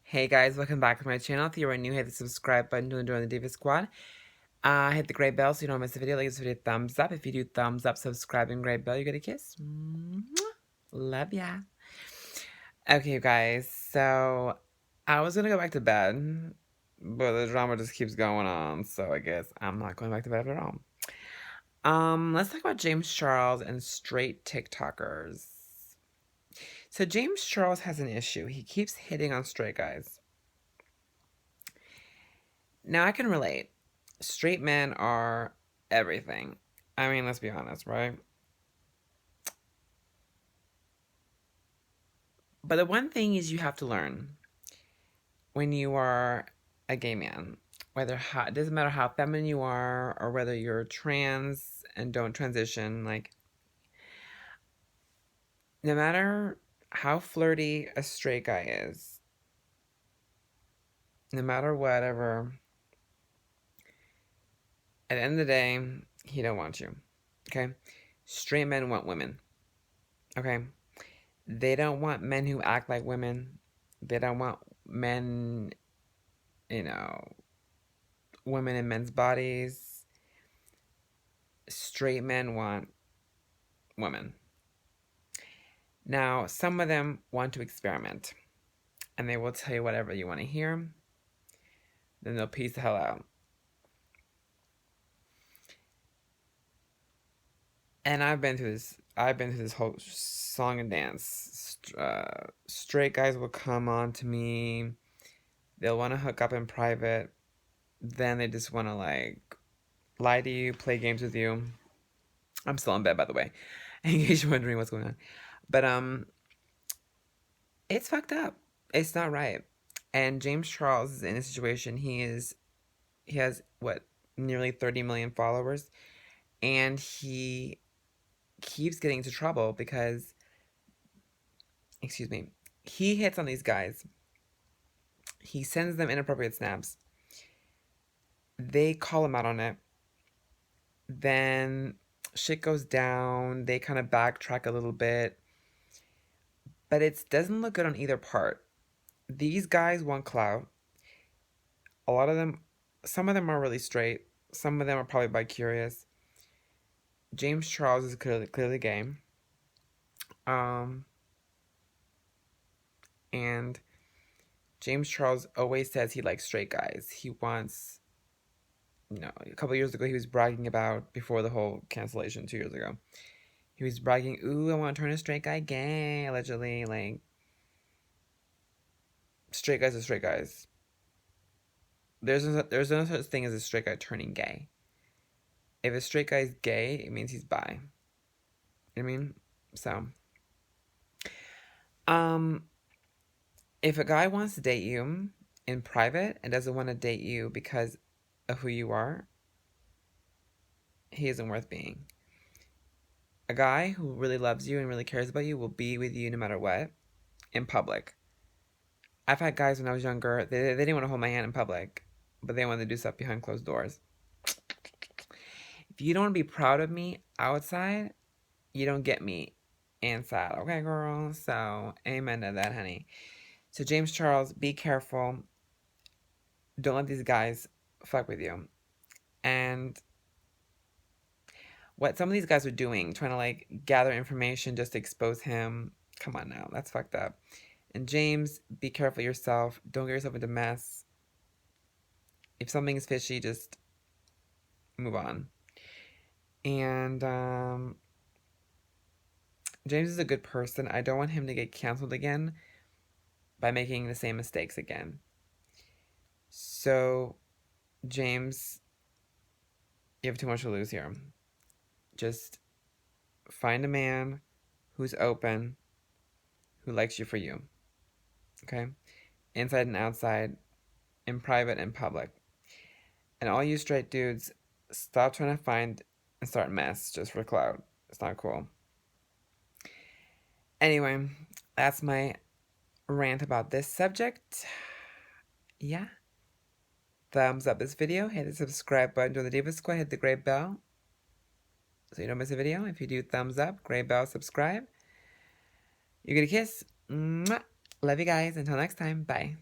Hey guys, welcome back to my channel. If you are new, hit the subscribe button to join the Diva Squad. Hit the gray bell so you don't miss a video. Like this video, thumbs up. If you do thumbs up, subscribe, and gray bell, you get a kiss. Mwah. Love ya. Okay, you guys. So I was gonna go back to bed, but the drama just keeps going on. So I guess I'm not going back to bed at all. Let's talk about James Charles and straight TikTokers. So James Charles has an issue. He keeps hitting on straight guys. Now I can relate. Straight men are everything. I mean, let's be honest, right? But the one thing is you have to learn when you are a gay man, it doesn't matter how feminine you are or whether you're trans and don't transition, like no matter how flirty a straight guy is, no matter whatever, at the end of the day, he don't want you. Okay? Straight men want women. Okay? They don't want men who act like women. They don't want men, you know, women in men's bodies. Straight men want women. Now, some of them want to experiment, and they will tell you whatever you want to hear. Then they'll peace the hell out. And I've been through this. I've been through this whole song and dance. Straight guys will come on to me. They'll want to hook up in private. Then they just want to like lie to you, play games with you. I'm still in bed, by the way, in case you're wondering what's going on. But it's fucked up. It's not right. And James Charles is in a situation. He has what, nearly 30 million followers, and he keeps getting into trouble because, excuse me, he hits on these guys. He sends them inappropriate snaps. They call him out on it. Then shit goes down. They kind of backtrack a little bit. But it doesn't look good on either part. These guys want clout. A lot of them, some of them are really straight. Some of them are probably bi-curious. James Charles is clearly gay. And James Charles always says he likes straight guys. He wants, a couple years ago he was bragging about, before the whole cancellation 2 years ago, he was bragging, ooh, I want to turn a straight guy gay, allegedly. Like, straight guys are straight guys. There's no such thing as a straight guy turning gay. If a straight guy is gay, it means he's bi. You know what I mean? So, if a guy wants to date you in private and doesn't want to date you because of who you are, he isn't worth being. A guy who really loves you and really cares about you will be with you no matter what in public. I've had guys when I was younger, they didn't want to hold my hand in public, but they wanted to do stuff behind closed doors. If you don't want to be proud of me outside, you don't get me inside. Okay, girl? So, amen to that, honey. So, James Charles, be careful. Don't let these guys fuck with you. And what some of these guys are doing, trying to like gather information just to expose him, come on now, that's fucked up. And James, be careful yourself. Don't get yourself into mess. If something is fishy, just move on. And James is a good person. I don't want him to get canceled again by making the same mistakes again. So, James, you have too much to lose here. Just find a man who's open, who likes you for you. Okay? Inside and outside, in private and public. And all you straight dudes, stop trying to find and start mess just for clout. It's not cool. Anyway, that's my rant about this subject. Yeah. Thumbs up this video. Hit the subscribe button. Join the Diva Squad. Hit the gray bell so you don't miss a video. If you do thumbs up, gray bell, subscribe, you get a kiss. Mwah. Love you guys. Until next time. Bye.